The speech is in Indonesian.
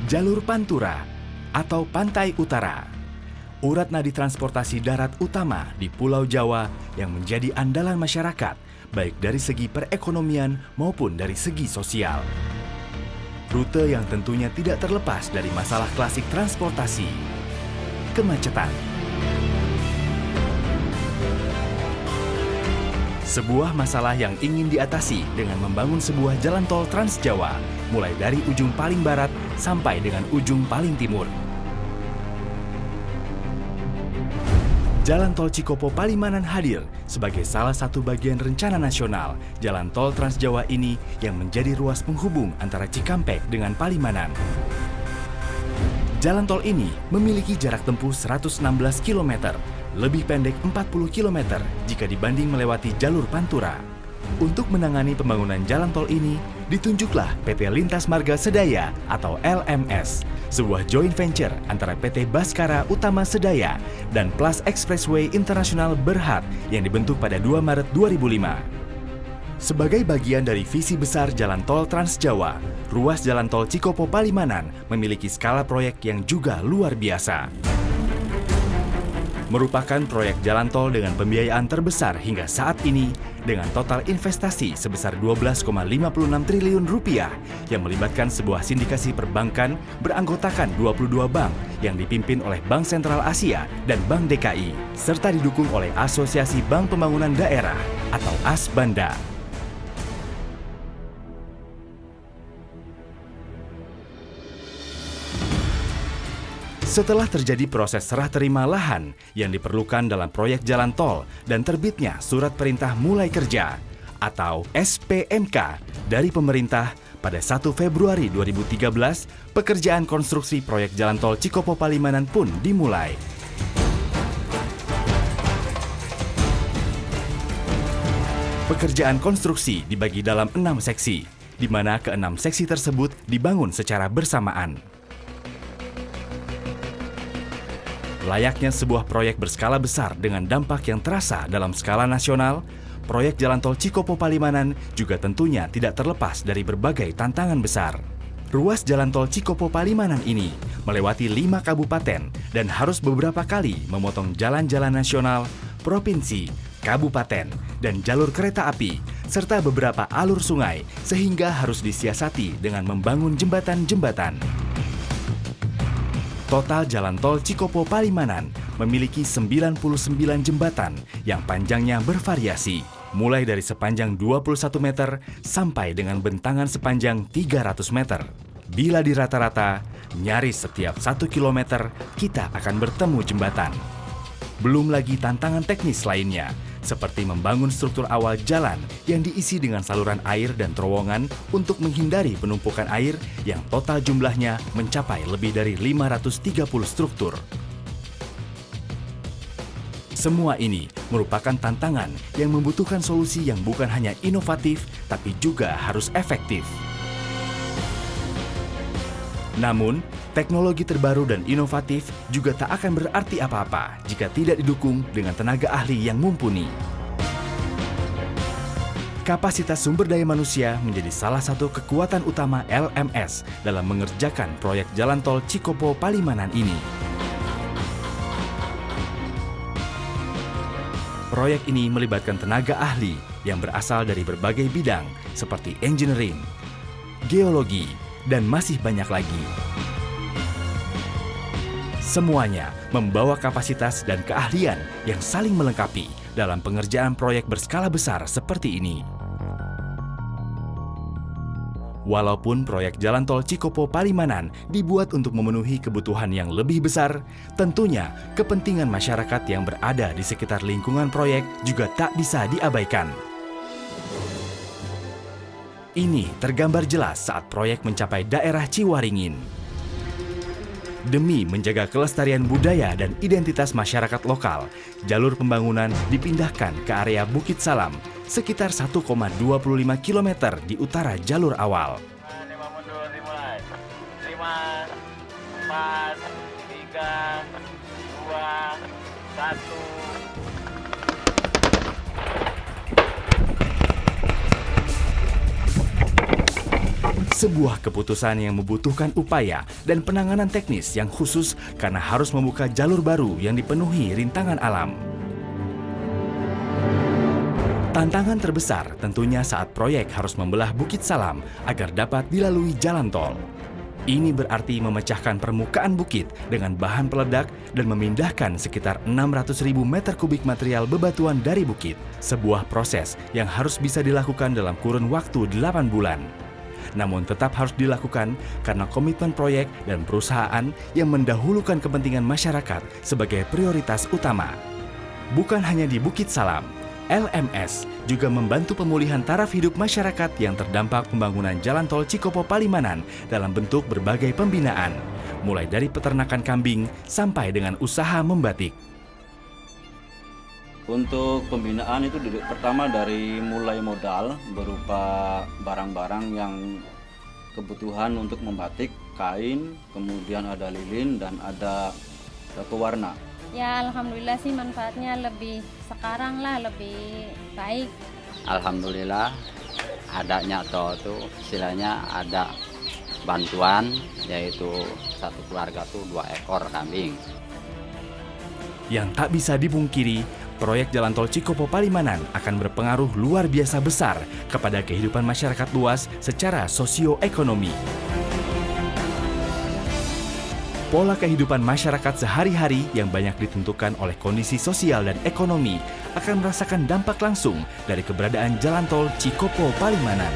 Jalur Pantura atau Pantai Utara. Urat nadi transportasi darat utama di Pulau Jawa yang menjadi andalan masyarakat, baik dari segi perekonomian maupun dari segi sosial. Rute yang tentunya tidak terlepas dari masalah klasik transportasi, kemacetan. Sebuah masalah yang ingin diatasi dengan membangun sebuah jalan tol Trans Jawa, mulai dari ujung paling barat sampai dengan ujung paling timur. Jalan tol Cikopo Palimanan hadir sebagai salah satu bagian rencana nasional Jalan Tol Trans Jawa ini yang menjadi ruas penghubung antara Cikampek dengan Palimanan. Jalan tol ini memiliki jarak tempuh 116 km, lebih pendek 40 km jika dibanding melewati jalur Pantura. Untuk menangani pembangunan jalan tol ini, ditunjuklah PT Lintas Marga Sedaya atau LMS, sebuah joint venture antara PT Baskara Utama Sedaya dan Plus Expressway International Berhad yang dibentuk pada 2 Maret 2005. Sebagai bagian dari visi besar Jalan Tol Trans Jawa, ruas Jalan Tol Cikopo Palimanan memiliki skala proyek yang juga luar biasa. Merupakan proyek jalan tol dengan pembiayaan terbesar hingga saat ini dengan total investasi sebesar 12,56 triliun rupiah yang melibatkan sebuah sindikasi perbankan beranggotakan 22 bank yang dipimpin oleh Bank Sentral Asia dan Bank DKI serta didukung oleh Asosiasi Bank Pembangunan Daerah atau ASBANDA. Setelah terjadi proses serah terima lahan yang diperlukan dalam proyek jalan tol dan terbitnya Surat Perintah Mulai Kerja atau SPMK dari pemerintah pada 1 Februari 2013, pekerjaan konstruksi proyek jalan tol Cikopo Palimanan pun dimulai. Pekerjaan konstruksi dibagi dalam 6 seksi, di mana ke-6 seksi tersebut dibangun secara bersamaan. Layaknya sebuah proyek berskala besar dengan dampak yang terasa dalam skala nasional, proyek jalan tol Cikopo Palimanan juga tentunya tidak terlepas dari berbagai tantangan besar. Ruas jalan tol Cikopo Palimanan ini melewati 5 kabupaten dan harus beberapa kali memotong jalan-jalan nasional, provinsi, kabupaten, dan jalur kereta api, serta beberapa alur sungai sehingga harus disiasati dengan membangun jembatan-jembatan. Total jalan tol Cikopo Palimanan memiliki 99 jembatan yang panjangnya bervariasi, mulai dari sepanjang 21 meter sampai dengan bentangan sepanjang 300 meter. Bila di rata-rata, nyaris setiap 1 kilometer kita akan bertemu jembatan. Belum lagi tantangan teknis lainnya, seperti membangun struktur awal jalan yang diisi dengan saluran air dan terowongan untuk menghindari penumpukan air yang total jumlahnya mencapai lebih dari 530 struktur. Semua ini merupakan tantangan yang membutuhkan solusi yang bukan hanya inovatif, tapi juga harus efektif. Namun, teknologi terbaru dan inovatif juga tak akan berarti apa-apa jika tidak didukung dengan tenaga ahli yang mumpuni. Kapasitas sumber daya manusia menjadi salah satu kekuatan utama LMS dalam mengerjakan proyek jalan tol Cikopo Palimanan ini. Proyek ini melibatkan tenaga ahli yang berasal dari berbagai bidang seperti engineering, geologi, dan masih banyak lagi. Semuanya membawa kapasitas dan keahlian yang saling melengkapi dalam pengerjaan proyek berskala besar seperti ini. Walaupun proyek jalan tol Cikopo Palimanan dibuat untuk memenuhi kebutuhan yang lebih besar, tentunya kepentingan masyarakat yang berada di sekitar lingkungan proyek juga tak bisa diabaikan. Ini tergambar jelas saat proyek mencapai daerah Ciwaringin. Demi menjaga kelestarian budaya dan identitas masyarakat lokal, jalur pembangunan dipindahkan ke area Bukit Salam, sekitar 1,25 km di utara jalur awal. 5 mundur dimulai. 5, 4, 3, 2, 1. Sebuah keputusan yang membutuhkan upaya dan penanganan teknis yang khusus karena harus membuka jalur baru yang dipenuhi rintangan alam. Tantangan terbesar tentunya saat proyek harus membelah Bukit Salam agar dapat dilalui jalan tol. Ini berarti memecahkan permukaan bukit dengan bahan peledak dan memindahkan sekitar 600.000 meter kubik material bebatuan dari bukit. Sebuah proses yang harus bisa dilakukan dalam kurun waktu 8 bulan. Namun tetap harus dilakukan karena komitmen proyek dan perusahaan yang mendahulukan kepentingan masyarakat sebagai prioritas utama. Bukan hanya di Bukit Salam, LMS juga membantu pemulihan taraf hidup masyarakat yang terdampak pembangunan jalan tol Cikopo Palimanan dalam bentuk berbagai pembinaan, mulai dari peternakan kambing sampai dengan usaha membatik. Untuk pembinaan itu pertama dari mulai modal berupa barang-barang yang kebutuhan untuk membatik, kain, kemudian ada lilin dan ada pewarna. Ya alhamdulillah sih manfaatnya lebih sekarang lah lebih baik. Alhamdulillah adanya tol itu istilahnya ada bantuan, yaitu satu keluarga tuh 2 ekor kambing. Yang tak bisa dipungkiri, proyek jalan tol Cikopo Palimanan akan berpengaruh luar biasa besar kepada kehidupan masyarakat luas secara sosioekonomi. Pola kehidupan masyarakat sehari-hari yang banyak ditentukan oleh kondisi sosial dan ekonomi akan merasakan dampak langsung dari keberadaan jalan tol Cikopo Palimanan.